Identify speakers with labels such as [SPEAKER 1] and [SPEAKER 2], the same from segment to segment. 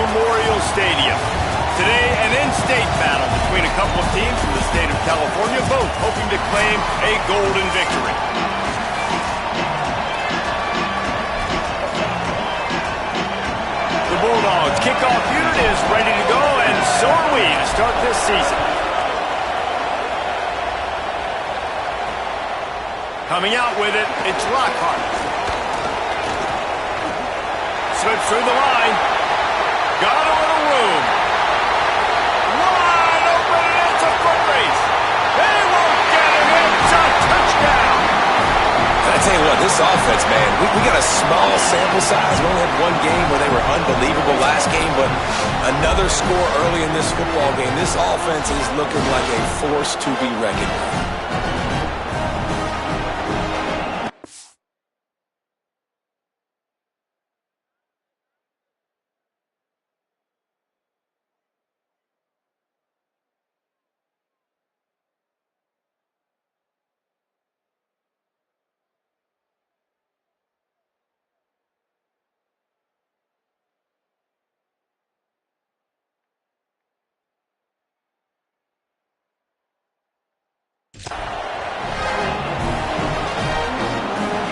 [SPEAKER 1] Memorial Stadium. Today, an in-state battle between a couple of teams from the state of California, both hoping to claim a golden victory. The Bulldogs kickoff unit is ready to go, and so are we to start this season. Coming out with it, it's Lockhart. Slips through the line. Got a little room. Wide open, and it's a foot race. They won't get him. It's a touchdown.
[SPEAKER 2] I tell you what, this offense, man, we got a small sample size. We only had one game where they were unbelievable last game, but another score early in this football game. This offense is looking like a force to be reckoned with.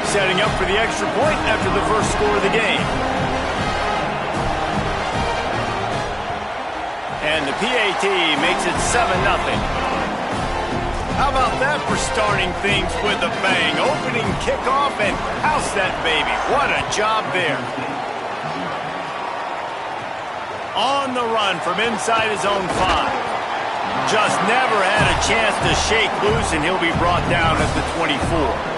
[SPEAKER 1] Setting up for the extra point after the first score of the game. And the PAT makes it 7-0. How about that for starting things with a bang? Opening kickoff and house that baby. What a job there. On the run from inside his own 5. Just never had a chance to shake loose, and he'll be brought down at the 24.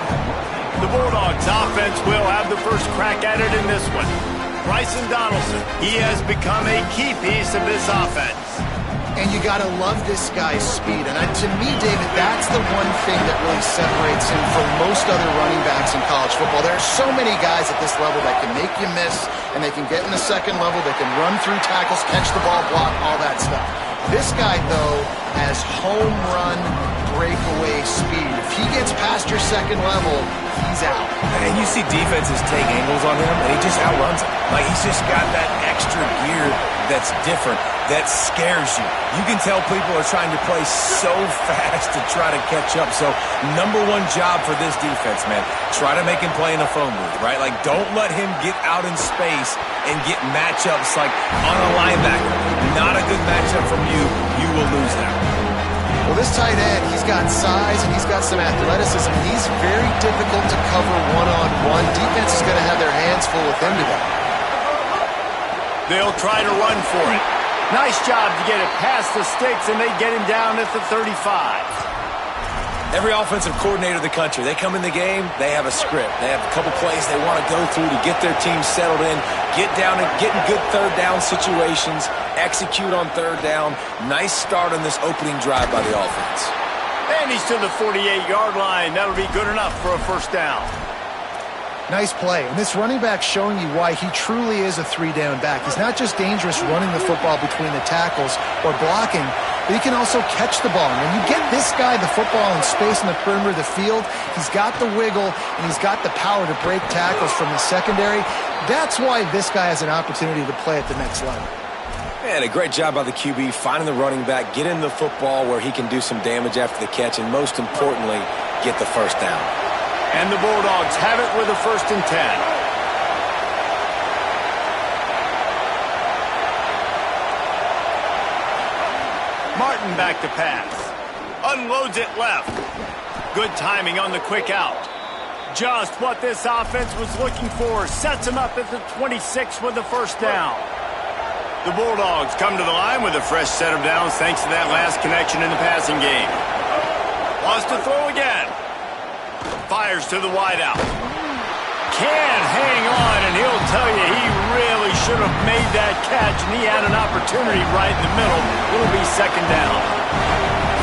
[SPEAKER 1] The Bulldogs offense will have the first crack at it in this one. Bryson Donaldson, he has become a key piece of this offense.
[SPEAKER 3] And you got to love this guy's speed. And to me, David, that's the one thing that really separates him from most other running backs in college football. There are so many guys at this level that can make you miss, and they can get in the second level, they can run through tackles, catch the ball, block, all that stuff. This guy, though, has home run breakaway speed. If he gets past your second level, he's out.
[SPEAKER 2] And you see defenses take angles on him, and he just outruns them. Like, he's just got that extra gear that's different, that scares you. You can tell people are trying to play so fast to try to catch up. So, number one job for this defense, man, try to make him play in a phone booth, right? Like, don't let him get out in space and get matchups like on a linebacker. Not a good matchup from you. You will lose that.
[SPEAKER 3] Well, this tight end, he's got size and he's got some athleticism. He's very difficult to cover one-on-one. Defense is going to have their hands full with him today.
[SPEAKER 1] They'll try to run for it. Nice job to get it past the sticks, and they get him down at the 35.
[SPEAKER 2] Every offensive coordinator in the country, they come in the game, they have a script. They have a couple plays they want to go through to get their team settled in, get down and get in good third down situations, execute on third down. Nice start on this opening drive by the offense.
[SPEAKER 1] And he's to the 48-yard line. That'll be good enough for a first down.
[SPEAKER 3] Nice play. And this running back showing you why he truly is a three-down back. He's not just dangerous running the football between the tackles or blocking, but he can also catch the ball. And when you get this guy the football in space in the perimeter of the field, he's got the wiggle and he's got the power to break tackles from the secondary. That's why this guy has an opportunity to play at the next level.
[SPEAKER 2] Man, a great job by the QB, finding the running back, get in the football where he can do some damage after the catch, and most importantly, get the first down.
[SPEAKER 1] And the Bulldogs have it with a 1st and 10. Martin back to pass. Unloads it left. Good timing on the quick out. Just what this offense was looking for. Sets him up at the 26 with the first down. The Bulldogs come to the line with a fresh set of downs thanks to that last connection in the passing game. Wants to throw again. Fires to the wideout. Can't hang on, and he'll tell you he really should have made that catch, and he had an opportunity right in the middle. It'll be second down.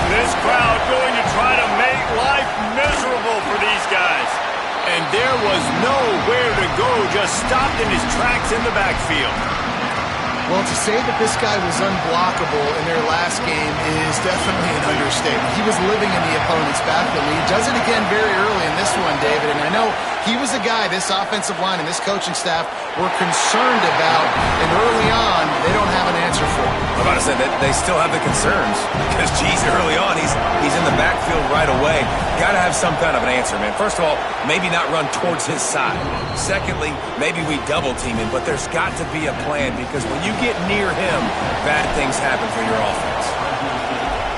[SPEAKER 1] This crowd going to try to make life miserable for these guys. And there was nowhere to go, just stopped in his tracks in the backfield.
[SPEAKER 3] Well, to say that this guy was unblockable in their last game is definitely an understatement. He was living in the opponent's backfield. He does it again very early in this one, David. And I know he was a guy this offensive line and this coaching staff were concerned about. And early on, they don't
[SPEAKER 2] they still have the concerns because, geez, early on, he's in the backfield right away. Got to have some kind of an answer, man. First of all, maybe not run towards his side. Secondly, maybe we double team him, but there's got to be a plan because when you get near him, bad things happen for your offense.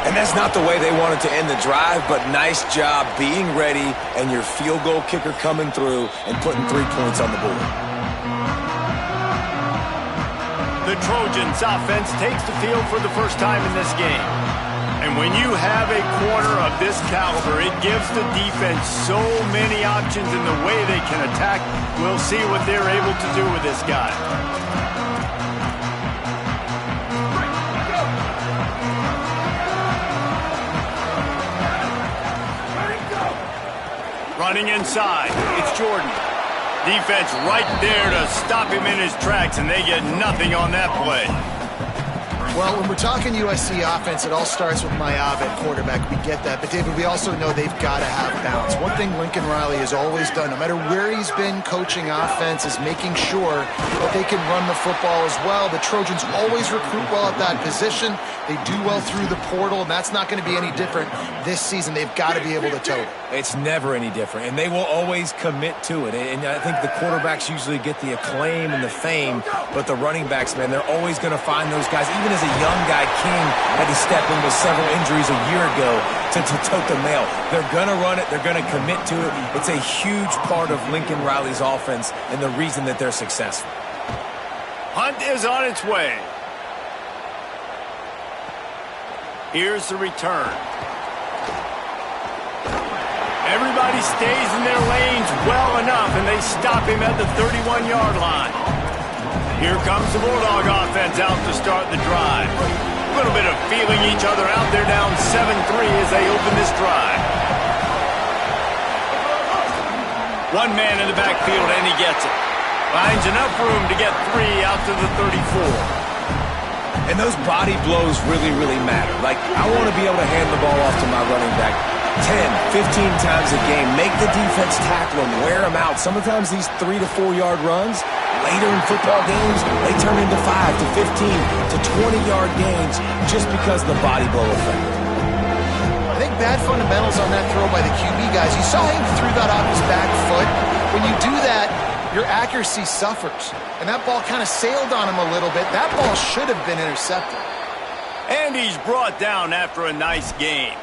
[SPEAKER 2] And that's not the way they wanted to end the drive, but nice job being ready and your field goal kicker coming through and putting 3 points on the board.
[SPEAKER 1] The Trojans offense takes the field for the first time in this game. And when you have a corner of this caliber, it gives the defense so many options in the way they can attack. We'll see what they're able to do with this guy. Running inside, it's Jordan. Defense right there to stop him in his tracks, and they get nothing on that play.
[SPEAKER 3] Well, when we're talking USC offense, it all starts with Mayav at quarterback. We get that. But, David, we also know they've got to have balance. One thing Lincoln Riley has always done, no matter where he's been coaching offense, is making sure that they can run the football as well. The Trojans always recruit well at that position. They do well through the portal, and that's not going to be any different this season. They've got to be able to tote it.
[SPEAKER 2] It's never any different, and they will always commit to it. And I think the quarterbacks usually get the acclaim and the fame, but the running backs, man, they're always going to find those guys. Even as a young guy, King had to step in with several injuries a year ago to tote the mail. They're going to run it. They're going to commit to it. It's a huge part of Lincoln Riley's offense and the reason that they're successful.
[SPEAKER 1] Hunt is on its way. Here's the return. Everybody stays in their lanes well enough, and they stop him at the 31-yard line. Here comes the Bulldog offense out to start the drive. A little bit of feeling each other out. They're down 7-3 as they open this drive. One man in the backfield, and he gets it. Finds enough room to get 3 out to the 34.
[SPEAKER 2] And those body blows really, really matter. Like, I want to be able to hand the ball off to my running back 10, 15 times a game. Make the defense tackle them, wear them out. Sometimes these 3 to 4 yard runs, later in football games, they turn into 5 to 15 to 20-yard gains just because of the body blow effect.
[SPEAKER 3] I think bad fundamentals on that throw by the QB guys. You saw him threw that off his back foot. When you do that, your accuracy suffers. And that ball kind of sailed on him a little bit. That ball should have been intercepted.
[SPEAKER 1] And he's brought down after a nice gain.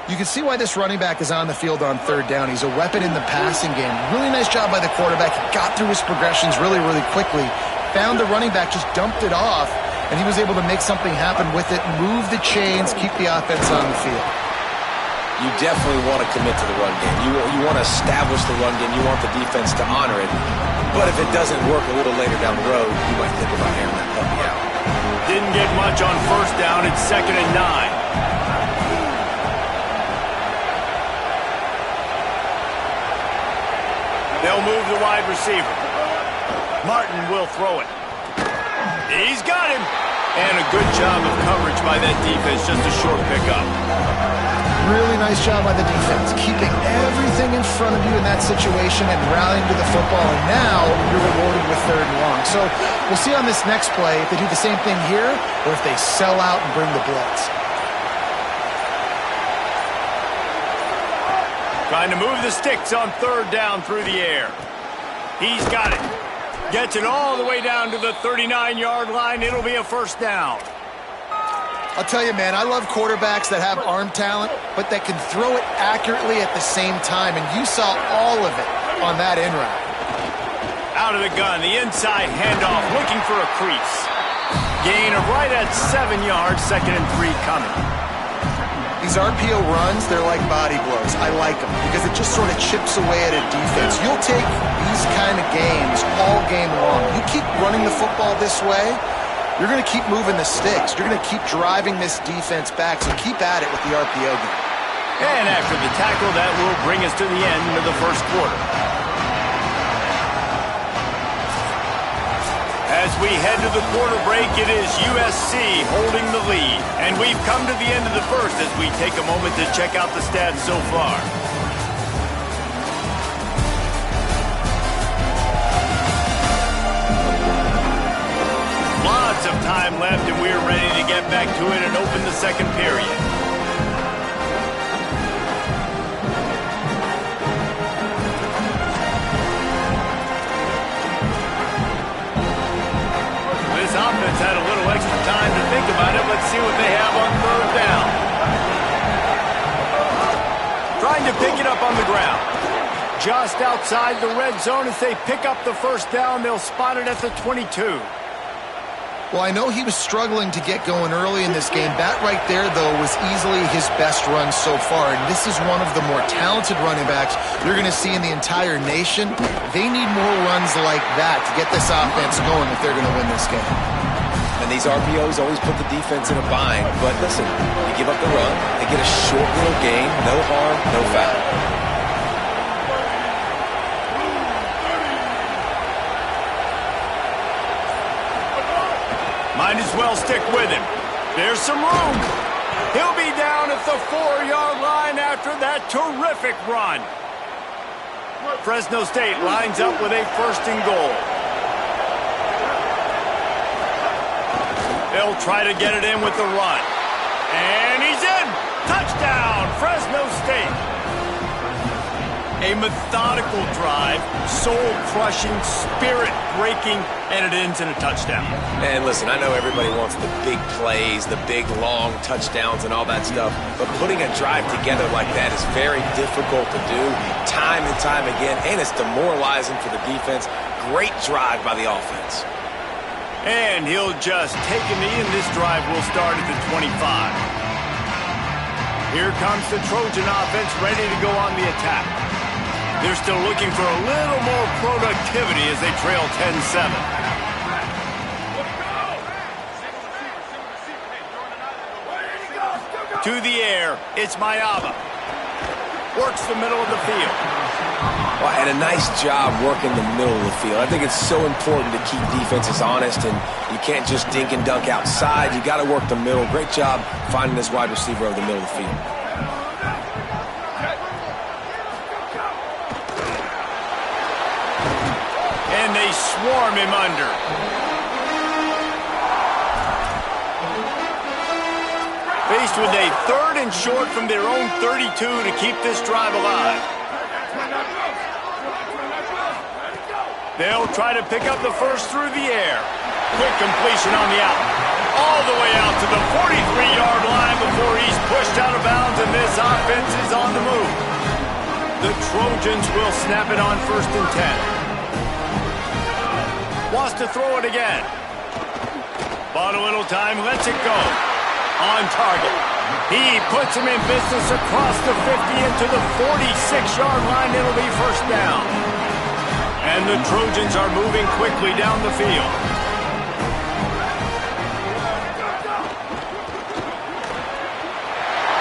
[SPEAKER 3] You can see why this running back is on the field on third down. He's a weapon in the passing game. Really nice job by the quarterback. He got through his progressions really, really quickly. Found the running back, just dumped it off, and he was able to make something happen with it, move the chains, keep the offense on the field.
[SPEAKER 2] You definitely want to commit to the run game. You want to establish the run game. You want the defense to honor it. But if it doesn't work a little later down the road, you might think about airing that puppy out.
[SPEAKER 1] Didn't get much on first down. It's 2nd and 9. They'll move the wide receiver. Martin will throw it. He's got him. And a good job of coverage by that defense. Just a short pickup.
[SPEAKER 3] Really nice job by the defense, keeping everything in front of you in that situation and rallying to the football. And now you're rewarded with 3rd and long. So we'll see on this next play if they do the same thing here or if they sell out and bring the blitz.
[SPEAKER 1] Trying to move the sticks on 3rd down through the air. He's got it. Gets it all the way down to the 39-yard line. It'll be a 1st down.
[SPEAKER 3] I'll tell you, man, I love quarterbacks that have arm talent, but that can throw it accurately at the same time, and you saw all of it on that in route.
[SPEAKER 1] Out of the gun, the inside handoff, looking for a crease. Gain of right at 7 yards, 2nd and 3 coming.
[SPEAKER 3] These RPO runs, they're like body blows. I like them because it just sort of chips away at a defense. You'll take these kind of games all game long. You keep running the football this way, you're going to keep moving the sticks. You're going to keep driving this defense back, so keep at it with the RPO game.
[SPEAKER 1] And after the tackle, that will bring us to the end of the 1st quarter. As we head to the quarter break, it is USC holding the lead. And we've come to the end of the 1st as we take a moment to check out the stats so far. seconds of time left, and we're ready to get back to it and open the second period. This offense had a little extra time to think about it. Let's see what they have on third down. Trying to pick it up on the ground. Just outside the red zone as they pick up the first down. They'll spot it at the 22.
[SPEAKER 3] Well, I know he was struggling to get going early in this game. That right there, though, was easily his best run so far. And this is one of the more talented running backs you're going to see in the entire nation. They need more runs like that to get this offense going if they're going to win this game.
[SPEAKER 2] And these RPOs always put the defense in a bind. But listen, you give up the run, they get a short little gain, no harm, no foul.
[SPEAKER 1] Might as well stick with him. There's some room. He'll be down at the 4-yard line after that terrific run. Fresno State lines up with a first and goal. They'll try to get it in with the run. And he's in. Touchdown, Fresno State. A methodical drive, soul-crushing, spirit-breaking, and it ends in a touchdown.
[SPEAKER 2] And listen, I know everybody wants the big plays, the big, long touchdowns and all that stuff, but putting a drive together like that is very difficult to do time and time again, and it's demoralizing for the defense. Great drive by the offense.
[SPEAKER 1] And he'll just take a knee, and this drive will start at the 25. Here comes the Trojan offense ready to go on the attack. They're still looking for a little more productivity as they trail 10-7. To the air, it's Mayava. Works the middle of the field.
[SPEAKER 2] Well, and a nice job working the middle of the field. I think it's so important to keep defenses honest, and you can't just dink and dunk outside. You got to work the middle. Great job finding this wide receiver over the middle of the field.
[SPEAKER 1] And they swarm him under. Faced with a third and short from their own 32 to keep this drive alive. They'll try to pick up the first through the air. Quick completion on the out. All the way out to the 43-yard line before he's pushed out of bounds, and this offense is on the move. The Trojans will snap it on first and 10. Wants to throw it again. Bought a little time, lets it go. On target. He puts him in business across the 50 into the 46-yard line. It'll be first down. And the Trojans are moving quickly down the field.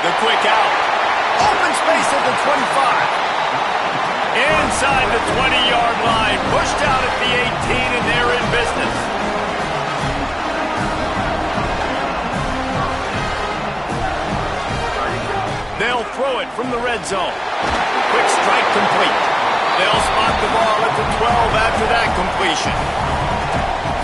[SPEAKER 1] The quick out. Open space at the 25. Inside the 20-yard line, pushed out at the 18, and they're in business. They'll throw it from the red zone. Quick strike complete. They'll spot the ball at the 12 after that completion.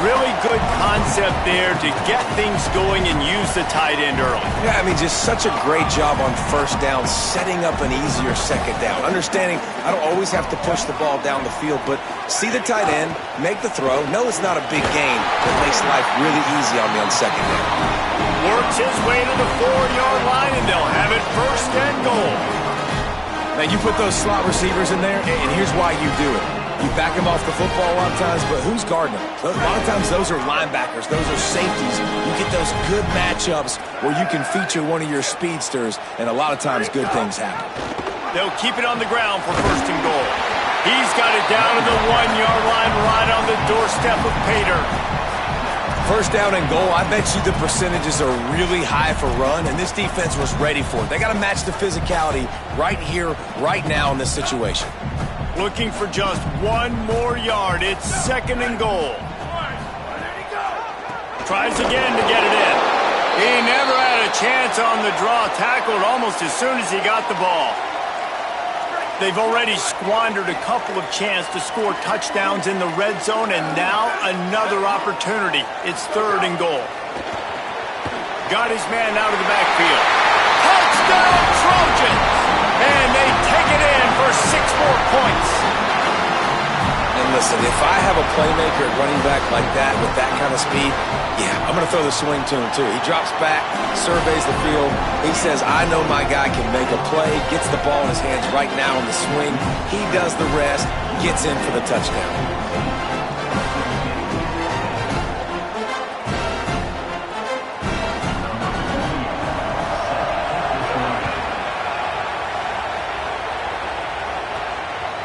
[SPEAKER 1] Really good concept there to get things going and use the tight end early.
[SPEAKER 2] Yeah, I mean, just such a great job on first down, setting up an easier second down. Understanding I don't always have to push the ball down the field, but see the tight end, make the throw. No, it's not a big gain, but makes life really easy on me on second down.
[SPEAKER 1] Works his way to the 4-yard line, and they'll have it first and goal.
[SPEAKER 2] Man, you put those slot receivers in there, and here's why you do it. You back them off the football a lot of times, but who's guarding them? A lot of times those are linebackers. Those are safeties. You get those good matchups where you can feature one of your speedsters, and a lot of times good things happen.
[SPEAKER 1] They'll keep it on the ground for first and goal. He's got it down to the 1-yard line right on the doorstep of Pater.
[SPEAKER 2] First down and goal, I bet you the percentages are really high for run, and this defense was ready for it. They got to match the physicality right here, right now in this situation.
[SPEAKER 1] Looking for just one more yard. It's second and goal. Tries again to get it in. He never had a chance on the draw. Tackled almost as soon as he got the ball. They've already squandered a couple of chances to score touchdowns in the red zone, and now another opportunity. It's 3rd and goal. Got his man out of the backfield. Touchdown, Trojans! And they take it in for 6 more points.
[SPEAKER 2] And listen, if I have a playmaker at running back like that with that kind of speed, yeah, I'm going to throw the swing to him too. He drops back, surveys the field. He says, I know my guy can make a play, gets the ball in his hands right now on the swing. He does the rest, gets in for the touchdown.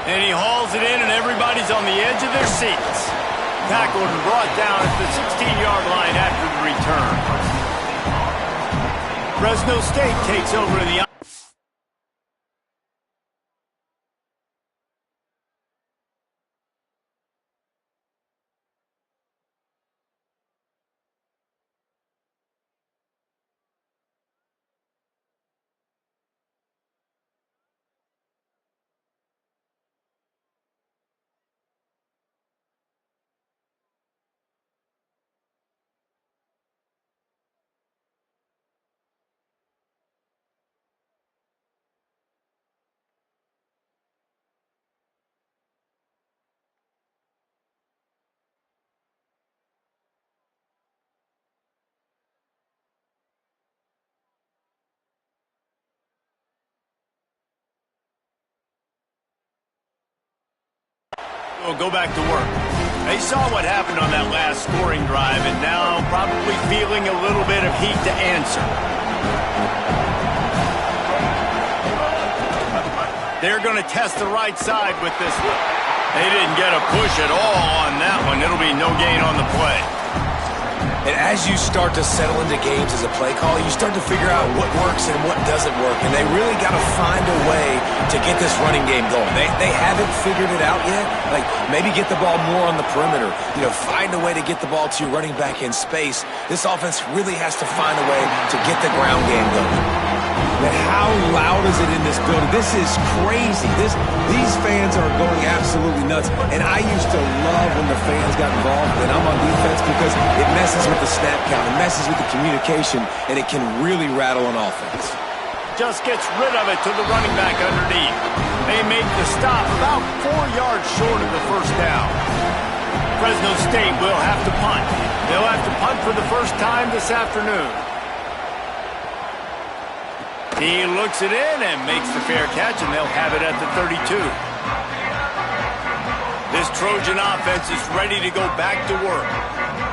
[SPEAKER 1] And he hauls it in, and everybody's on the edge of their seats. Tackled and brought down at the 16-yard line after the return. Fresno State takes over the... We'll go back to work. They saw what happened on that last scoring drive, and now probably feeling a little bit of heat to answer. They're going to test the right side with this one. They didn't get a push at all on that one. It'll be no gain on the play.
[SPEAKER 2] And as you start to settle into games as a play call, you start to figure out what works and what doesn't work. And they really got to find a way to get this running game going. They haven't figured it out yet. Like, maybe get the ball more on the perimeter. You know, find a way to get the ball to your running back in space. This offense really has to find a way to get the ground game going. Man, how loud is it in this building? This is crazy. These fans are going absolutely nuts. And I used to love when the fans got involved and I'm on defense because it messes with the snap count, it messes with the communication, and it can really rattle an offense.
[SPEAKER 1] Just gets rid of it to the running back underneath. They make the stop about 4 yards short of the first down. Fresno State will have to punt. They'll have to punt for the first time this afternoon. He looks it in and makes the fair catch, and they'll have it at the 32. This Trojan offense is ready to go back to work.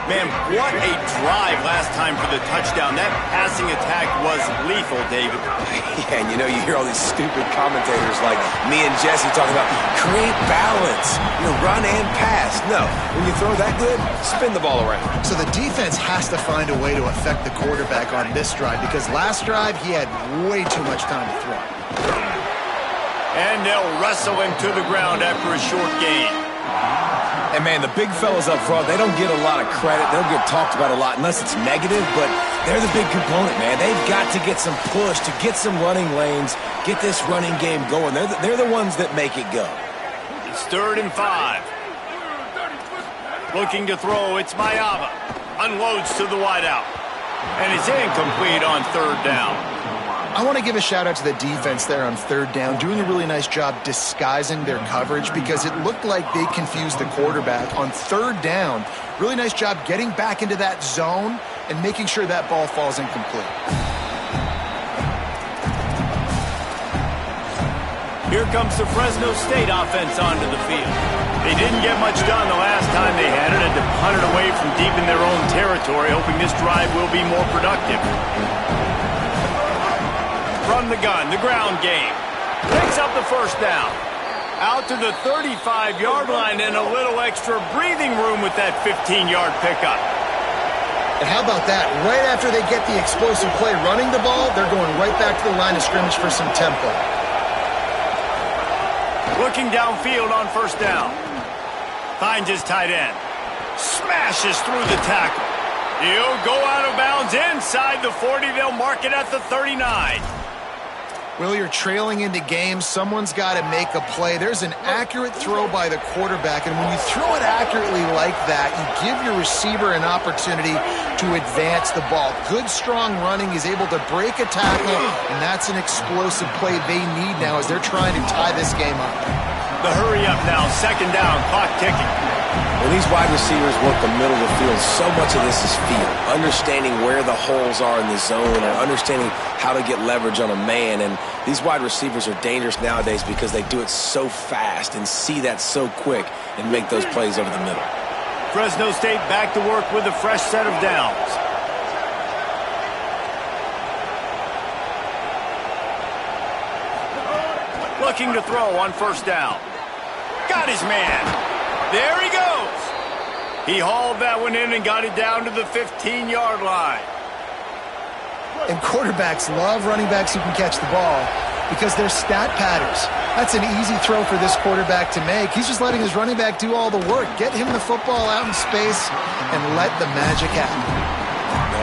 [SPEAKER 1] Man, what a drive last time for the touchdown. That passing attack was lethal, David.
[SPEAKER 2] Yeah, and you know, you hear all these stupid commentators like me and Jesse talking about create balance, you know, run and pass. No, when you throw that good, spin the ball around.
[SPEAKER 3] So the defense has to find a way to affect the quarterback on this drive because last drive he had way too much time to throw.
[SPEAKER 1] And they'll wrestle him to the ground after a short gain.
[SPEAKER 2] And, man, the big fellas up front, they don't get a lot of credit. They don't get talked about a lot unless it's negative, but they're the big component, man. They've got to get some push, to get some running lanes, get this running game going. They're the ones that make it go.
[SPEAKER 1] It's 3rd and 5. Looking to throw, it's Mayava. Unloads to the wideout. And it's incomplete on 3rd down.
[SPEAKER 3] I want to give a shout out to the defense there on 3rd down, doing a really nice job disguising their coverage because it looked like they confused the quarterback on 3rd down. Really nice job getting back into that zone and making sure that ball falls incomplete.
[SPEAKER 1] Here comes the Fresno State offense onto the field. They didn't get much done the last time they had it, and to punt it away from deep in their own territory, hoping this drive will be more productive. From the gun, the ground game. Picks up the first down. Out to the 35-yard line and a little extra breathing room with that 15-yard pickup.
[SPEAKER 3] And how about that? Right after they get the explosive play running the ball, they're going right back to the line of scrimmage for some tempo.
[SPEAKER 1] Looking downfield on 1st down. Finds his tight end. Smashes through the tackle. He'll go out of bounds inside the 40. They'll mark it at the 39.
[SPEAKER 3] Will, you're trailing into games. Someone's got to make a play. There's an accurate throw by the quarterback, and when you throw it accurately like that, you give your receiver an opportunity to advance the ball. Good, strong running. He's able to break a tackle, and that's an explosive play they need now as they're trying to tie this game up.
[SPEAKER 1] The hurry up now, second down, clock ticking.
[SPEAKER 2] When these wide receivers work the middle of the field, so much of this is feel. Understanding where the holes are in the zone or understanding how to get leverage on a man. And these wide receivers are dangerous nowadays because they do it so fast and see that so quick and make those plays over the middle.
[SPEAKER 1] Fresno State back to work with a fresh set of downs. Looking to throw on first down. Got his man. There he goes. He hauled that one in and got it down to the 15-yard line.
[SPEAKER 3] And quarterbacks love running backs who can catch the ball because they're stat patters. That's an easy throw for this quarterback to make. He's just letting his running back do all the work. Get him the football out in space and let the magic happen.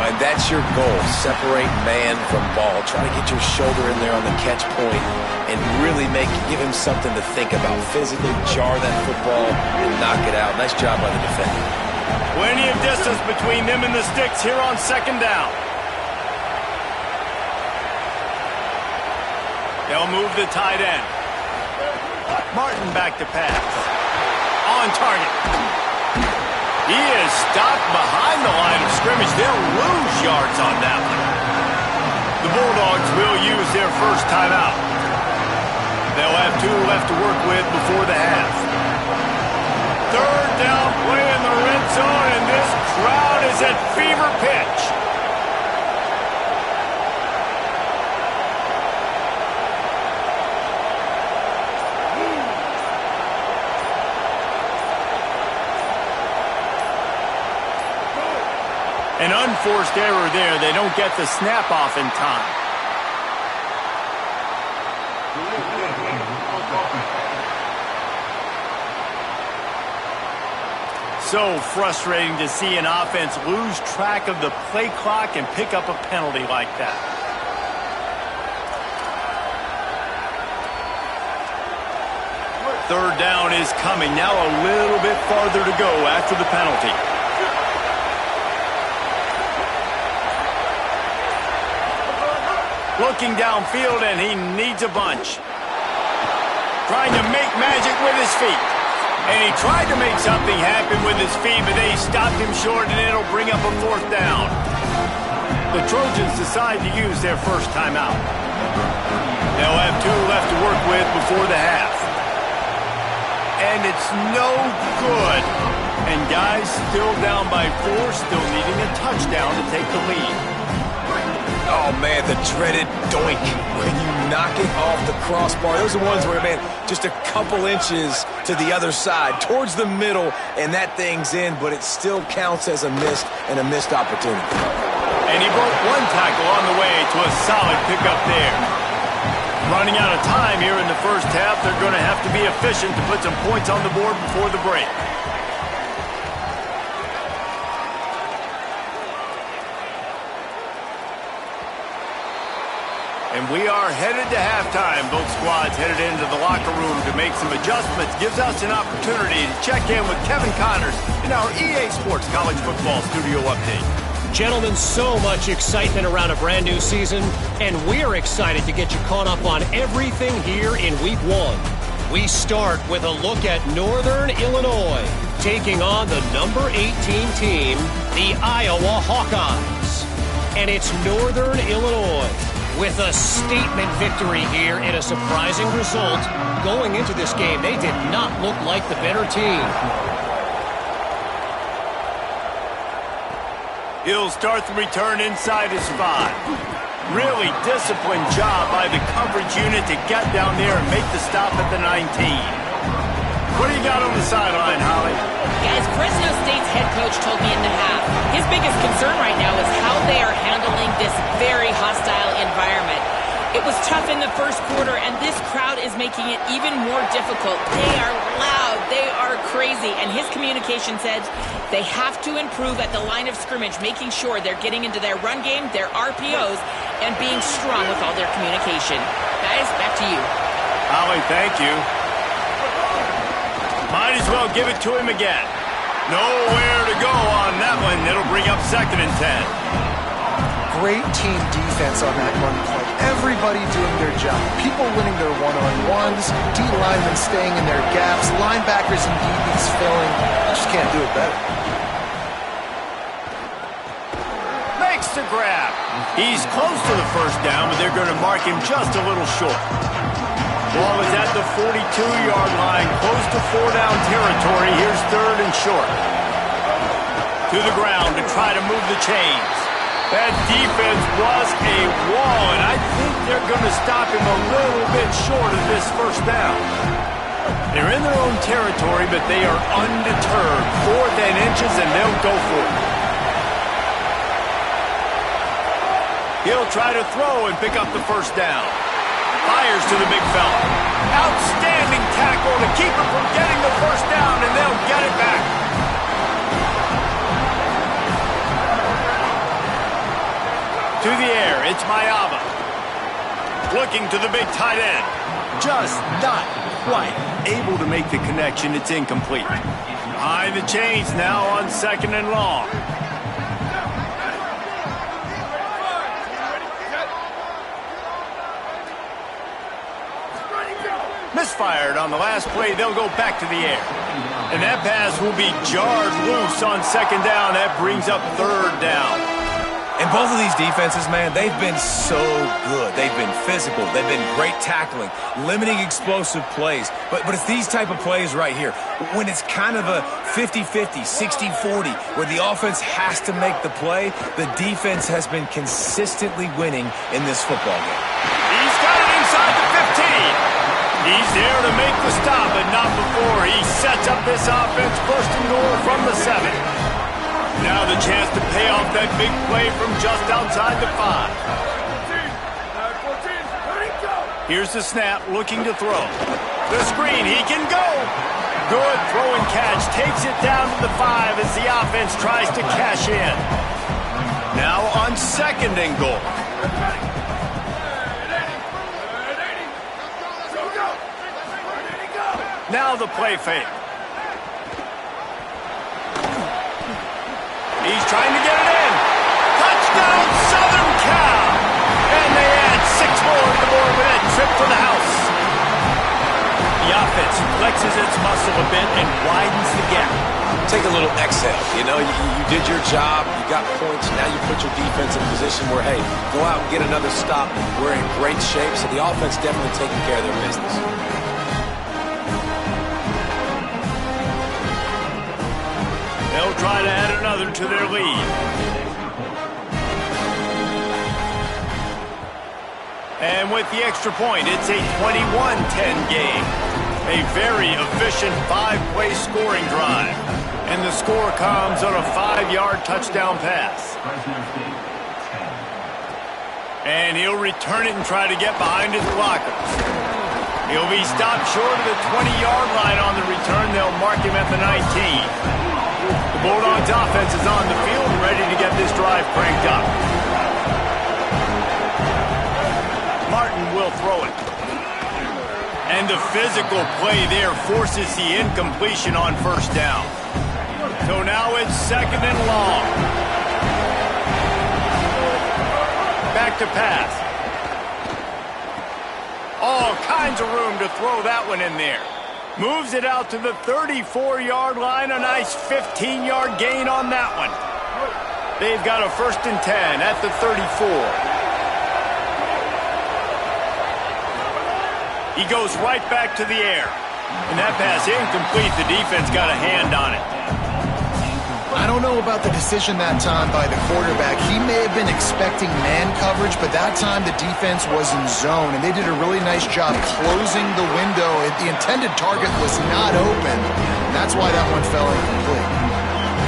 [SPEAKER 2] And that's your goal. Separate man from ball. Try to get your shoulder in there on the catch point and really give him something to think about. Physically jar that football and knock it out. Nice job by the defender.
[SPEAKER 1] Plenty of distance between them and the sticks here on second down. They'll move the tight end. Martin back to pass. On target. He is stopped behind the line of scrimmage. They'll lose yards on that one. The Bulldogs will use their first timeout. They'll have 2 left to work with before the half. Third down play in the red zone, and this crowd is at fever pitch. An unforced error there. They don't get the snap off in time. So frustrating to see an offense lose track of the play clock and pick up a penalty like that. Third down is coming. Now a little bit farther to go after the penalty. Looking downfield, and he needs a bunch. Trying to make magic with his feet. And he tried to make something happen with his feet, but they stopped him short, and it'll bring up a fourth down. The Trojans decide to use their first timeout. They'll have 2 left to work with before the half. And it's no good. And guys still down by 4, still needing a touchdown to take the lead.
[SPEAKER 2] Oh, man, the dreaded doink when you knock it off the crossbar. Those are ones where, man, just a couple inches to the other side, towards the middle, and that thing's in, but it still counts as a missed opportunity.
[SPEAKER 1] And he broke 1 tackle on the way to a solid pickup there. Running out of time here in the first half, they're going to have to be efficient to put some points on the board before the break. And we are headed to halftime. Both squads headed into the locker room to make some adjustments. Gives us an opportunity to check in with Kevin Connors in our EA Sports College Football Studio Update.
[SPEAKER 4] Gentlemen, so much excitement around a brand new season, and we're excited to get you caught up on everything here in Week 1. We start with a look at Northern Illinois, taking on the number 18 team, the Iowa Hawkeyes. And it's Northern Illinois with a statement victory here and a surprising result. Going into this game, they did not look like the better team.
[SPEAKER 1] He'll start the return inside his 5. Really disciplined job by the coverage unit to get down there and make the stop at the 19. What do you got on the sideline, Holly?
[SPEAKER 5] Guys, Fresno State's head coach told me in the half, his biggest concern right now is how they are handling this very hostile environment. It was tough in the first quarter, and this crowd is making it even more difficult. They are loud. They are crazy. And his communication said they have to improve at the line of scrimmage, making sure they're getting into their run game, their RPOs, and being strong with all their communication. Guys, back to you.
[SPEAKER 1] Holly, thank you. Might as well give it to him again. Nowhere to go on that one. It'll bring up 2nd and 10.
[SPEAKER 3] Great team defense on that run play. Everybody doing their job. People winning their one-on-ones, D linemen staying in their gaps, linebackers and DBs filling. You just can't do it better.
[SPEAKER 1] Makes the grab. He's close to the first down, but they're going to mark him just a little short. Ball is at the 42-yard line, close to 4-down territory. Here's 3rd and short. To the ground to try to move the chains. That defense was a wall, and I think they're going to stop him a little bit short of this first down. They're in their own territory, but they are undeterred. 4th and inches, and they'll go for it. He'll try to throw and pick up the first down. Fires to the big fella. Outstanding tackle to keep him from getting the first down, and they'll get it back. To the air, it's Mayava. Looking to the big tight end. Just not quite able to make the connection. It's incomplete. Behind the chains now on 2nd and long. Misfired on the last play. They'll go back to the air. And that pass will be jarred loose on 2nd down. That brings up 3rd down.
[SPEAKER 2] And both of these defenses, man, they've been so good. They've been physical. They've been great tackling, limiting explosive plays. But it's these type of plays right here. When it's kind of a 50-50, 60-40, where the offense has to make the play, the defense has been consistently winning in this football game.
[SPEAKER 1] He's got it inside the 15. He's there to make the stop, but not before he sets up this offense 1st and goal from the 7. Now the chance to pay off that big play from just outside the 5. Here's the snap, looking to throw. The screen, he can go. Good throw and catch, takes it down to the 5 as the offense tries to cash in. Now on 2nd and goal. Now the play fake. He's trying to get it in. Touchdown, Southern Cal. And they add 6 more to the board with that trip to the house. The offense flexes its muscle a bit and widens the gap.
[SPEAKER 2] Take a little exhale. You know, you did your job. You got points. Now you put your defense in a position where, hey, go out and get another stop. We're in great shape. So the offense definitely taking care of their business.
[SPEAKER 1] They'll try to add another to their lead. And with the extra point, it's a 21-10 game. A very efficient 5-play scoring drive. And the score comes on a 5-yard touchdown pass. And he'll return it and try to get behind his blockers. He'll be stopped short of the 20-yard line on the return. They'll mark him at the 19. The Bulldogs offense is on the field and ready to get this drive cranked up. Martin will throw it. And the physical play there forces the incompletion on first down. So now it's 2nd and long. Back to pass. All kinds of room to throw that one in there. Moves it out to the 34-yard line. A nice 15-yard gain on that one. They've got a 1st and 10 at the 34. He goes right back to the air. And that pass incomplete. The defense got a hand on it.
[SPEAKER 3] I don't know about the decision that time by the quarterback. He may have been expecting man coverage, but that time the defense was in zone, and they did a really nice job closing the window. The intended target was not open, and that's why that one fell incomplete.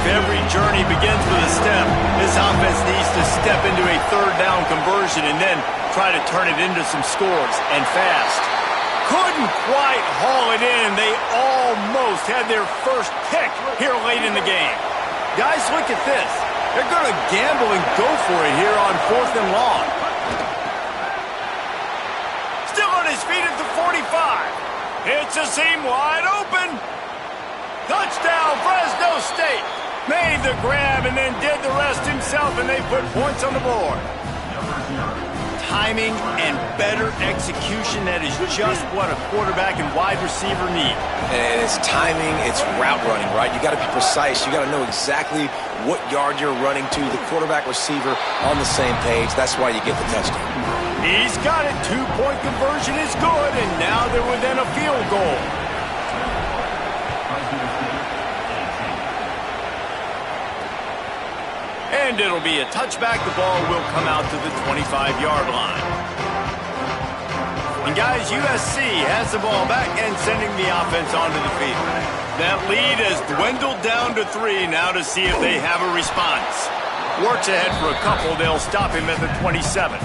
[SPEAKER 1] If every journey begins with a step, this offense needs to step into a 3rd down conversion and then try to turn it into some scores, and fast. Couldn't quite haul it in. They almost had their first pick here late in the game. Guys, look at this. They're going to gamble and go for it here on 4th and long. his feet at the 45. Hits a seam wide open. Touchdown, Fresno State. Made the grab and then did the rest himself, and they put points on the board. Timing and better execution, that is just what a quarterback and wide receiver need.
[SPEAKER 2] And it's timing, it's route running, right? You got to be precise. You got to know exactly what yard you're running to. The quarterback receiver on the same page. That's why you get the touchdown.
[SPEAKER 1] He's got it. 2-point conversion is good, and now they're within a field goal. And it'll be a touchback. The ball will come out to the 25-yard line. And guys, USC has the ball back and sending the offense onto the field. That lead has dwindled down to 3 now to see if they have a response. Works ahead for a couple. They'll stop him at the 27.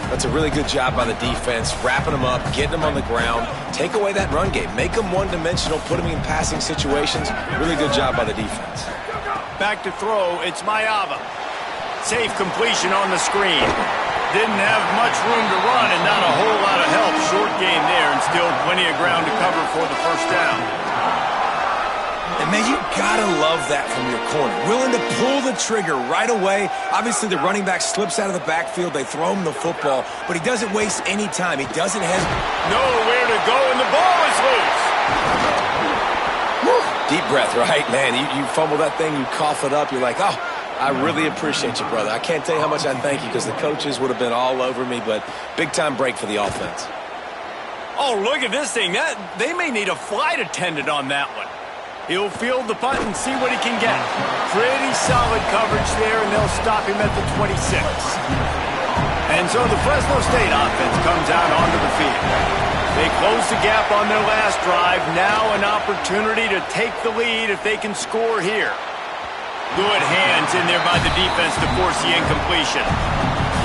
[SPEAKER 2] That's a really good job by the defense, wrapping them up, getting them on the ground, take away that run game, make them one-dimensional, put them in passing situations. Really good job by the defense.
[SPEAKER 1] Back to throw, it's Mayava. Safe completion on the screen. Didn't have much room to run and not a whole lot of help. Short game there and still plenty of ground to cover for the first down.
[SPEAKER 2] And, man, you got to love that from your corner. Willing to pull the trigger right away. Obviously, the running back slips out of the backfield. They throw him the football, but he doesn't waste any time. He doesn't hesitate.
[SPEAKER 1] Nowhere to go, and the ball is loose.
[SPEAKER 2] Woo. Deep breath, right? Man, you fumble that thing, you cough it up. You're like, oh, I really appreciate you, brother. I can't tell you how much I thank you because the coaches would have been all over me, but big-time break for the offense.
[SPEAKER 1] Oh, look at this thing. They may need a flight attendant on that one. He'll field the punt and see what he can get. Pretty solid coverage there, and they'll stop him at the 26. And so the Fresno State offense comes out onto the field. They close the gap on their last drive. Now an opportunity to take the lead if they can score here. Good hands in there by the defense to force the incompletion.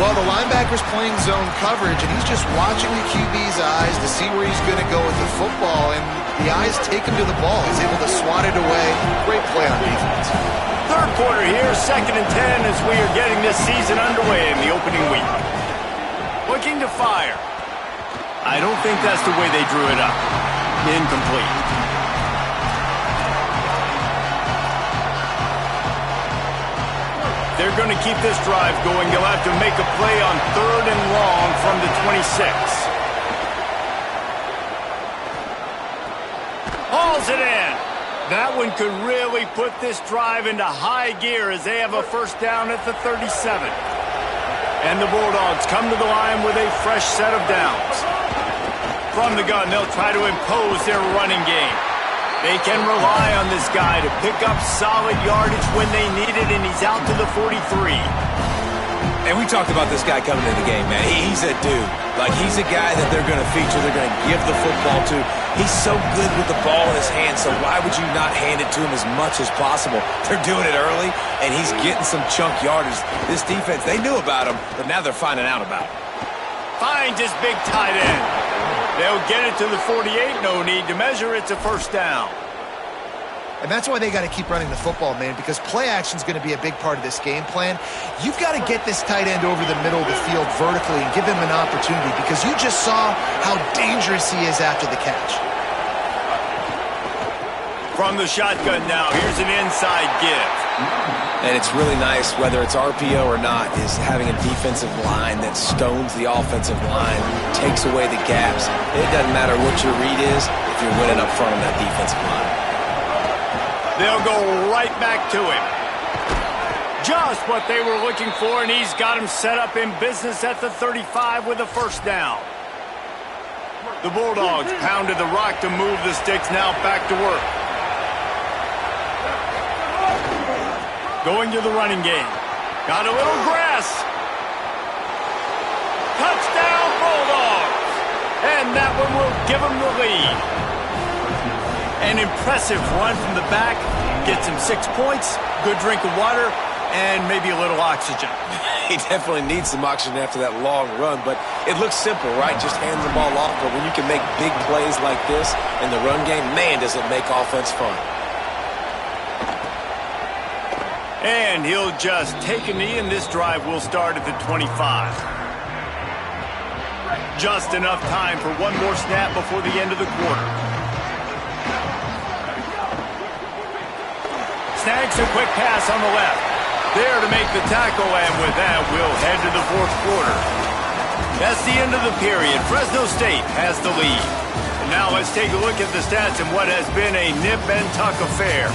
[SPEAKER 3] Well, the linebacker's playing zone coverage, and he's just watching the QB's eyes to see where he's going to go with the football, and the eyes take him to the ball. He's able to swat it away. Great play on defense.
[SPEAKER 1] Third quarter here, 2nd and 10 as we are getting this season underway in the opening week. Looking to fire. I don't think that's the way they drew it up. Incomplete. They're going to keep this drive going. They'll have to make a play on 3rd and long from the 26. Hauls it in. That one could really put this drive into high gear as they have a first down at the 37. And the Bulldogs come to the line with a fresh set of downs. From the gun, they'll try to impose their running game. They can rely on this guy to pick up solid yardage when they need it, and he's out to the 43.
[SPEAKER 2] And we talked about this guy coming into the game, man. He's a dude. Like, he's a guy that they're going to feature, they're going to give the football to. He's so good with the ball in his hand, so why would you not hand it to him as much as possible? They're doing it early, and he's getting some chunk yardage. This defense, they knew about him, but now they're finding out about him.
[SPEAKER 1] Finds his big tight end. They'll get it to the 48. No need to measure. It's a first down.
[SPEAKER 3] And that's why they got to keep running the football, man, because play action is going to be a big part of this game plan. You've got to get this tight end over the middle of the field vertically and give him an opportunity, because you just saw how dangerous he is after the catch.
[SPEAKER 1] From the shotgun now, here's an inside give.
[SPEAKER 2] And it's really nice, whether it's RPO or not, is having a defensive line that stones the offensive line, takes away the gaps. It doesn't matter what your read is if you're winning up front on that defensive line.
[SPEAKER 1] They'll go right back to him. Just what they were looking for, and he's got him set up in business at the 35 with a first down. The Bulldogs pounded the rock to move the sticks, now back to work. Going to the running game. Got a little grass. Touchdown, Bulldogs. And that one will give them the lead. An impressive run from the back. Gets him 6 points, good drink of water, and maybe a little oxygen.
[SPEAKER 2] He definitely needs some oxygen after that long run, but it looks simple, right? Just hand the ball off, but when you can make big plays like this in the run game, man, does it make offense fun.
[SPEAKER 1] And he'll just take a knee, and this drive will start at the 25. Just enough time for one more snap before the end of the quarter. Snags a quick pass on the left. There to make the tackle, and with that, we'll head to the fourth quarter. That's the end of the period. Fresno State has the lead. And now let's take a look at the stats in what has been a nip-and-tuck affair.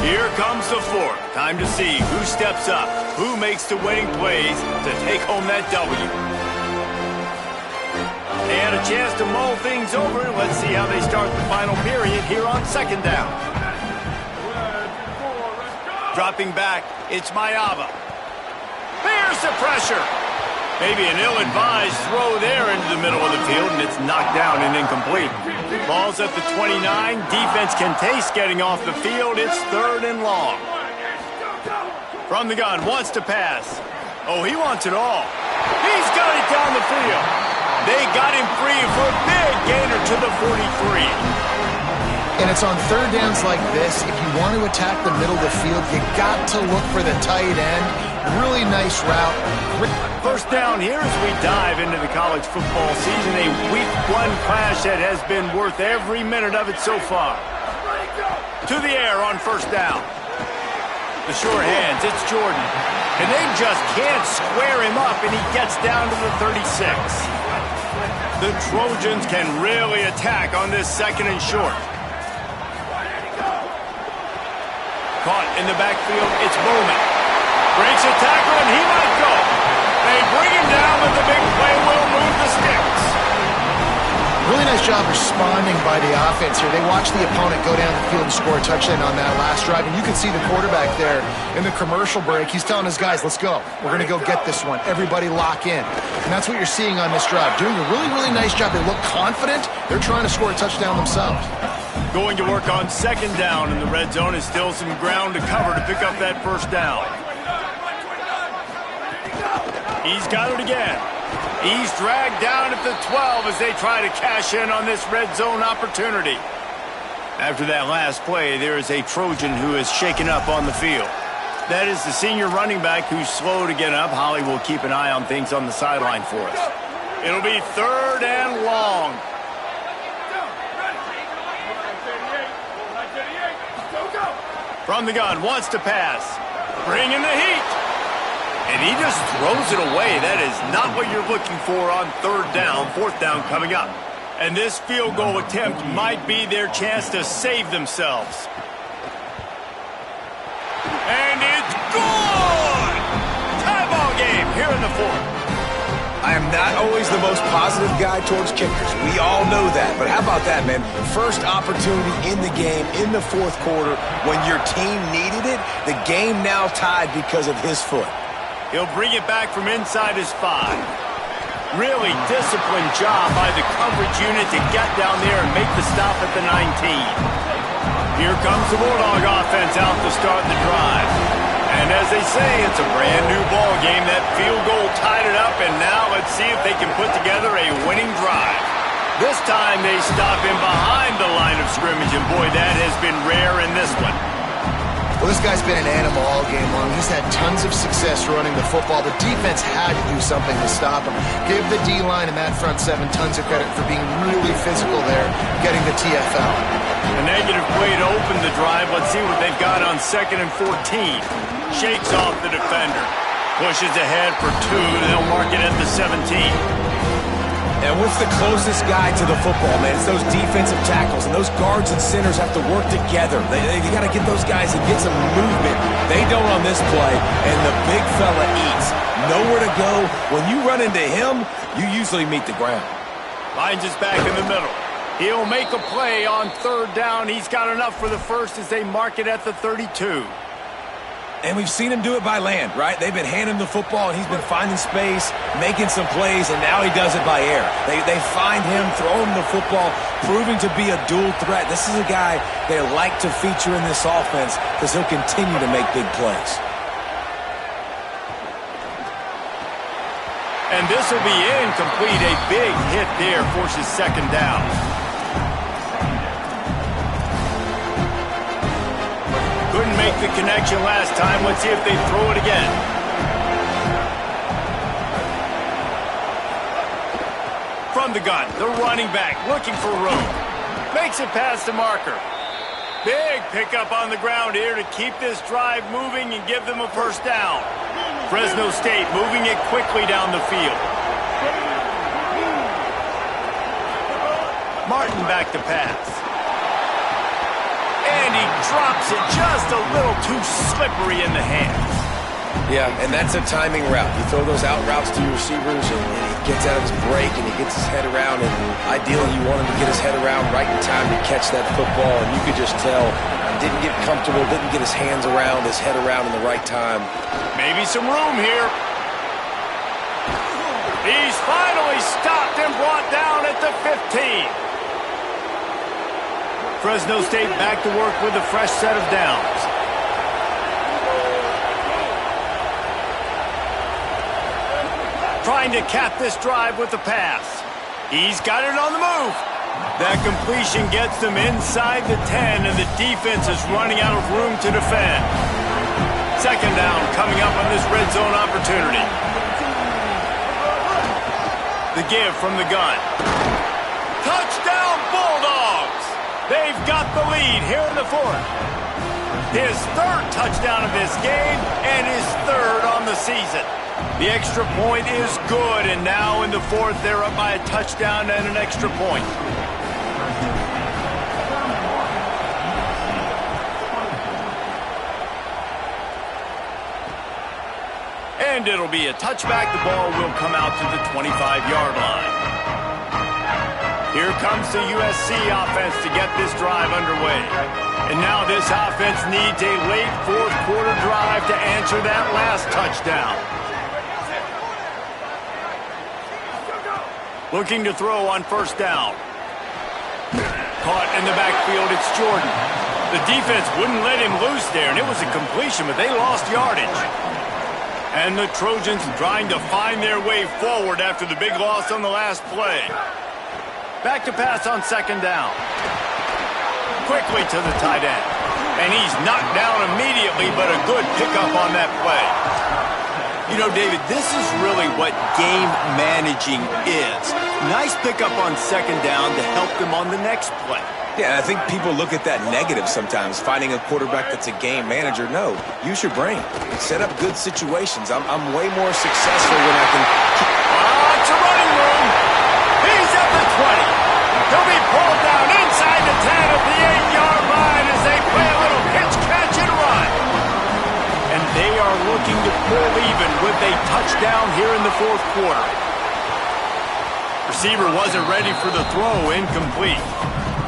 [SPEAKER 1] Here comes the fourth. Time to see who steps up, who makes the winning plays to take home that W. They had a chance to mull things over. Let's see how they start the final period here on second down. Dropping back, it's Mayava. There's the pressure. Maybe an ill-advised throw there into the middle of the field, and it's knocked down and incomplete. Ball's at the 29. Defense can taste getting off the field. It's third and long. From the gun, wants to pass. Oh, he wants it all. He's got it down the field. They got him free for a big gainer to the 43.
[SPEAKER 3] And it's on third downs like this. If you want to attack the middle of the field, you got to look for the tight end. Really nice route.
[SPEAKER 1] First down here as we dive into the college football season. A week one clash that has been worth every minute of it so far. To the air on first down. The short hands, it's Jordan. And they just can't square him up, and he gets down to the 36. The Trojans can really attack on this second and short. Caught in the backfield, it's Bowman. Breaks a tackle, and he might go. They bring him down, but the big play will move the sticks.
[SPEAKER 3] Really nice job responding by the offense here. They watched the opponent go down the field and score a touchdown on that last drive, and you can see the quarterback there in the commercial break. He's telling his guys, let's go. We're going to go get this one. Everybody lock in. And that's what you're seeing on this drive. Doing a really, really nice job. They look confident. They're trying to score a touchdown themselves.
[SPEAKER 1] Going to work on second down in the red zone is still some ground to cover to pick up that first down. He's got it again. He's dragged down at the 12 as they try to cash in on this red zone opportunity. After that last play, there is a Trojan who is shaken up on the field. That is the senior running back who's slow to get up. Holly will keep an eye on things on the sideline for us. It'll be third and long. From the gun, wants to pass. Bringing the heat. And he just throws it away. That is not what you're looking for on third down. Fourth down coming up. And this field goal attempt might be their chance to save themselves. And it's good! Tie ball game here in the fourth.
[SPEAKER 2] I am not always the most positive guy towards kickers. We all know that. But how about that, man? First opportunity in the game, in the fourth quarter, when your team needed it, the game now tied because of his foot.
[SPEAKER 1] He'll bring it back from inside his 5. Really disciplined job by the coverage unit to get down there and make the stop at the 19. Here comes the Bulldog offense out to start the drive. And as they say, it's a brand new ball game. That field goal tied it up, and now let's see if they can put together a winning drive. This time they stop him behind the line of scrimmage, and boy, that has been rare in this one.
[SPEAKER 3] Well, this guy's been an animal all game long. He's had tons of success running the football. The defense had to do something to stop him. Give the D-line and that front 7 tons of credit for being really physical there, getting the TFL.
[SPEAKER 1] A negative play to open the drive. Let's see what they've got on second and 14. Shakes off the defender. Pushes ahead for 2. They'll mark it at the 17.
[SPEAKER 2] And what's the closest guy to the football, man? It's those defensive tackles, and those guards and centers have to work together. They got to get those guys and get some movement. They don't on this play, and the big fella eats. Nowhere to go. When you run into him, you usually meet the ground.
[SPEAKER 1] Finds his back in the middle. He'll make a play on third down. He's got enough for the first as they mark it at the 32.
[SPEAKER 2] And we've seen him do it by land, right? They've been handing the football, and he's been finding space, making some plays, and now he does it by air. They find him, throw him the football, proving to be a dual threat. This is a guy they like to feature in this offense because he'll continue to make big plays.
[SPEAKER 1] And this will be incomplete. A big hit there forces second down. couldn't make the connection last time. Let's see if they throw it again. From the gun, the running back looking for room. Makes it past the marker. Big pickup on the ground here to keep this drive moving and give them a first down. Fresno State moving it quickly down the field. Martin back to pass. And he drops it just a little too slippery in the hands.
[SPEAKER 2] Yeah, and that's a timing route. You throw those out routes to your receivers, and he gets out of his break, and he gets his head around, and ideally you want him to get his head around right in time to catch that football, and you could just tell he didn't get comfortable, didn't get his hands around, his head around in the right time.
[SPEAKER 1] Maybe some room here. He's finally stopped and brought down at the 15. Fresno State back to work with a fresh set of downs. Trying to cap this drive with the pass. He's got it on the move. That completion gets them inside the 10, and the defense is running out of room to defend. Second down coming up on this red zone opportunity. The give from the gun. Touchdown Bulldogs! They've got the lead here in the fourth. His third touchdown of this game and his third on the season. The extra point is good, and now in the fourth, they're up by a touchdown and an extra point. And it'll be a touchback. The ball will come out to the 25-yard line. Here comes the USC offense to get this drive underway. And now this offense needs a late fourth quarter drive to answer that last touchdown. Looking to throw on first down. Caught in the backfield, it's Jordan. The defense wouldn't let him loose there, and it was a completion, but they lost yardage. And the Trojans trying to find their way forward after the big loss on the last play. Back to pass on second down. Quickly to the tight end. And he's knocked down immediately, but a good pickup on that play. You know, David, this is really what game managing is. Nice pickup on second down to help them on the next play.
[SPEAKER 2] Yeah, I think people look at that negative sometimes, finding a quarterback that's a game manager. No, use your brain. Set up good situations. I'm way more successful when I can...
[SPEAKER 1] It's a running room. He's at the 20. He'll be pulled down inside the 10 at the 8-yard line as they play a little pitch, catch, and run. And they are looking to pull even with a touchdown here in the fourth quarter. Receiver wasn't ready for the throw, incomplete.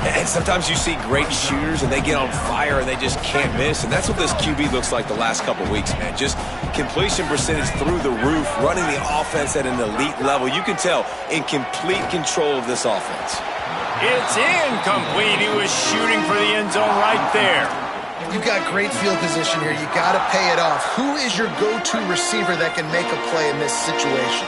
[SPEAKER 2] And sometimes you see great shooters and they get on fire and they just can't miss. And that's what this QB looks like the last couple weeks, man. Just completion percentage through the roof, running the offense at an elite level. You can tell in complete control of this offense.
[SPEAKER 1] It's incomplete. He was shooting for the end zone right there.
[SPEAKER 3] You've got great field position here. You got to pay it off. Who is your go-to receiver that can make a play in this situation?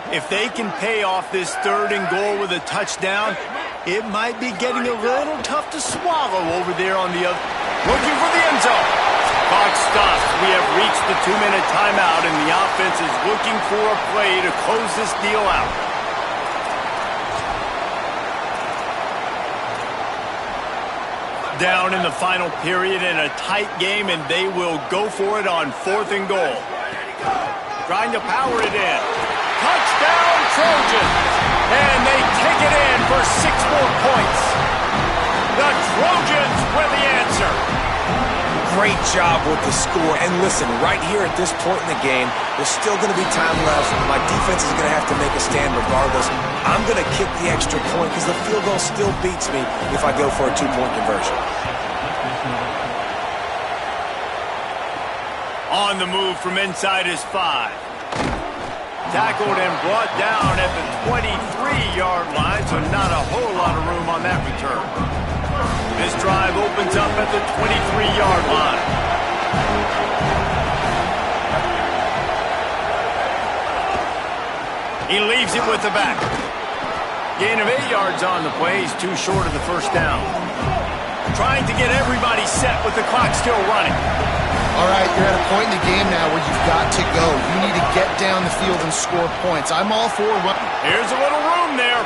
[SPEAKER 1] If they can pay off this third and goal with a touchdown, it might be getting a little tough to swallow over there on the other. Looking for the end zone. Clock stops. We have reached the 2-minute timeout, and the offense is looking for a play to close this deal out. Down in the final period in a tight game, and they will go for it on fourth and goal. Trying to power it in. Touchdown Trojans! And they take it in for 6 more points. The Trojans with the answer.
[SPEAKER 2] Great job with the score. And listen, right here at this point in the game, there's still going to be time left. My defense is going to have to make a stand regardless. I'm going to kick the extra point because the field goal still beats me if I go for a 2-point conversion.
[SPEAKER 1] On the move from inside his 5. Tackled and brought down at the 23-yard line, so not a whole lot of room on that return. This drive opens up at the 23-yard line. He leaves it with the back. Gain of 8 yards on the play. He's too short of the first down. trying to get everybody set with the clock still running.
[SPEAKER 3] All right, you're at a point in the game now where you've got to go. You need to get down the field and score points. I'm all for running.
[SPEAKER 1] Here's a little room there.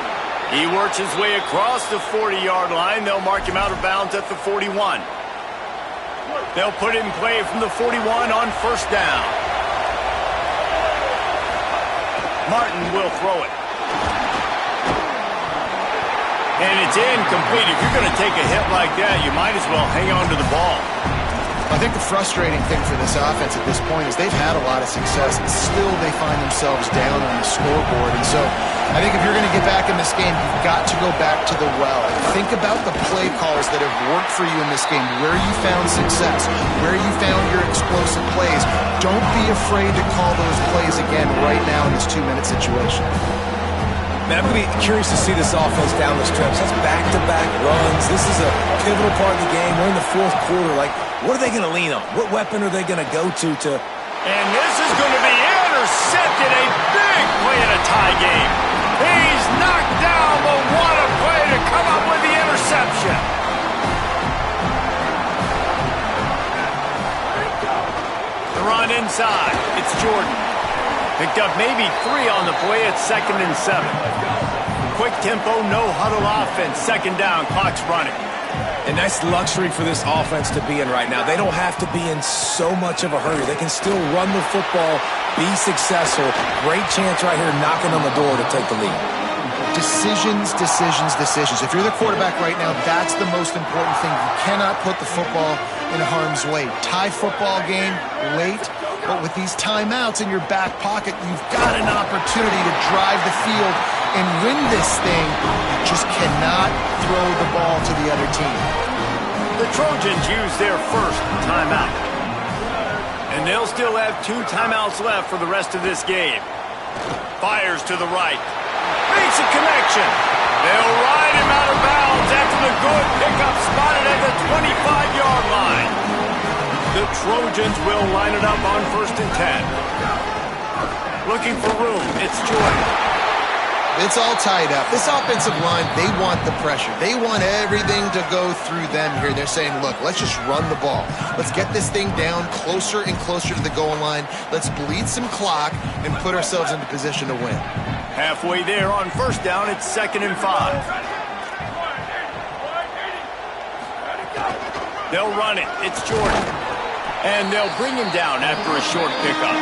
[SPEAKER 1] He works his way across the 40-yard line. They'll mark him out of bounds at the 41. They'll put it in play from the 41 on first down. Martin will throw it. And it's incomplete. If you're going to take a hit like that, you might as well hang on to the ball.
[SPEAKER 3] I think the frustrating thing for this offense at this point is they've had a lot of success, and still they find themselves down on the scoreboard. And so I think if you're going to get back in this game, you've got to go back to the well. Think about the play calls that have worked for you in this game, where you found success, where you found your explosive plays. Don't be afraid to call those plays again right now in this 2-minute situation.
[SPEAKER 2] Man, I'm going to be curious to see this offense down the stretch. That's back-to-back runs. This is a pivotal part of the game. We're in the fourth quarter. Like, what are they going to lean on? What weapon are they going to go to?
[SPEAKER 1] And this is going to be intercepted. A big play in a tie game. He's knocked down, but what a play to come up with the interception. The run inside. It's Jordan. Picked up maybe 3 on the play at 2nd and 7. Quick tempo, no huddle offense. 2nd down, clock's running.
[SPEAKER 2] A nice luxury for this offense to be in right now. They don't have to be in so much of a hurry. They can still run the football, be successful. Great chance right here knocking on the door to take the lead.
[SPEAKER 3] Decisions, decisions, decisions. If you're the quarterback right now, that's the most important thing. You cannot put the football in harm's way. Tie football game late, but with these timeouts in your back pocket, you've got an opportunity to drive the field and win this thing. You just cannot throw the ball to the other team.
[SPEAKER 1] The Trojans use their first timeout. And they'll still have 2 timeouts left for the rest of this game. Fires to the right. Makes a connection. They'll ride him out of bounds after the good pickup spotted at the 25-yard line. The Trojans will line it up on 1st and 10. Looking for room. It's Jordan.
[SPEAKER 3] It's all tied up. This offensive line, they want the pressure. They want everything to go through them here. They're saying, look, let's just run the ball. Let's get this thing down closer and closer to the goal line. Let's bleed some clock and put ourselves into position to win.
[SPEAKER 1] Halfway there on 1st down, it's 2nd and 5. They'll run it. It's Jordan. And they'll bring him down after a short pickup.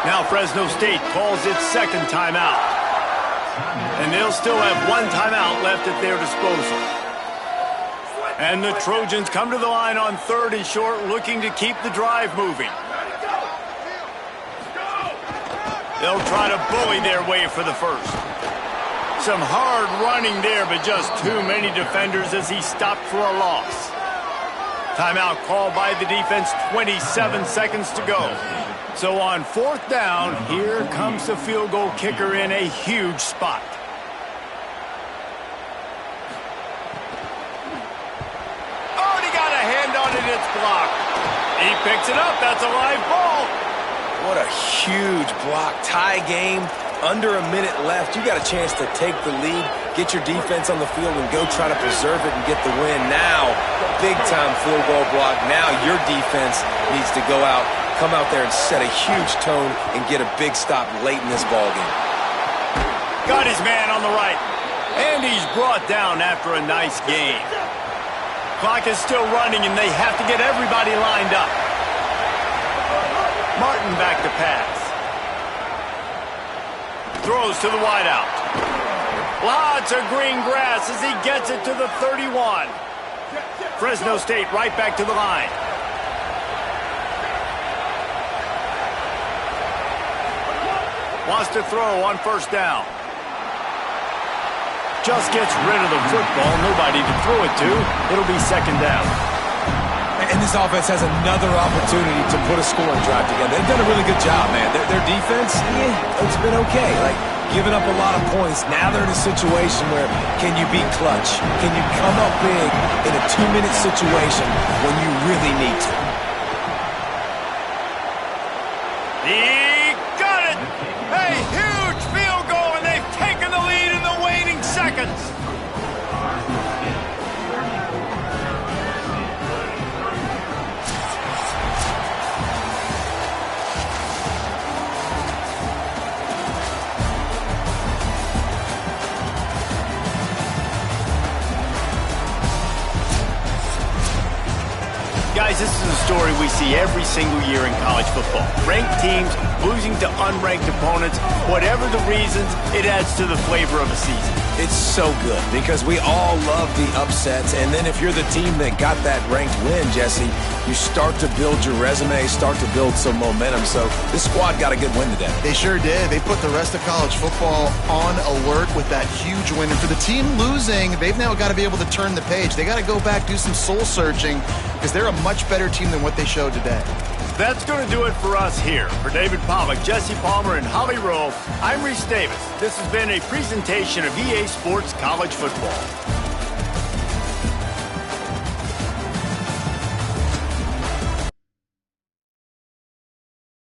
[SPEAKER 1] Now Fresno State calls its 2nd timeout. And they'll still have 1 timeout left at their disposal. And the Trojans come to the line on 3rd and short, looking to keep the drive moving. They'll try to bully their way for the first. Some hard running there, but just too many defenders as he stopped for a loss. Timeout called by the defense, 27 seconds to go. So on 4th down, here comes the field goal kicker in a huge spot. Already got a hand on it, it's blocked. He picks it up, that's a live ball.
[SPEAKER 2] What a huge block. Tie game, under a minute left. You got a chance to take the lead, get your defense on the field, and go try to preserve it and get the win. Now, big-time field goal block. Now your defense needs to go out, come out there and set a huge tone and get a big stop late in this ballgame.
[SPEAKER 1] Got his man on the right. And he's brought down after a nice gain. Clock is still running, and they have to get everybody lined up. Martin back to pass. Throws to the wideout. Lots of green grass as he gets it to the 31. Fresno State right back to the line. Wants to throw on 1st down. Just gets rid of the football. Nobody to throw it to. It'll be 2nd down.
[SPEAKER 2] And this offense has another opportunity to put a scoring drive together. They've done a really good job, man. Their defense, it's been okay. Like, giving up a lot of points. Now they're in a situation where can you be clutch? Can you come up big in a 2-minute situation when you really need to?
[SPEAKER 1] He got it! A huge field goal, and they've taken the lead in the waning seconds. Guys, this is a story we see every single year in college football. Ranked teams losing to unranked opponents. Whatever the reasons, it adds to the flavor of a season.
[SPEAKER 2] It's so good because we all love the upsets, and then if you're the team that got that ranked win, Jesse, you start to build your resume, start to build some momentum. So this squad got a good win today.
[SPEAKER 3] They sure did. They put the rest of college football on alert with that huge win. And for the team losing, they've now got to be able to turn the page. They got to go back, do some soul searching, because they're a much better team than what they showed today.
[SPEAKER 1] That's going to do it for us here. For David Pollack, Jesse Palmer, and Holly Rowe, I'm Reese Davis. This has been a presentation of EA Sports College Football.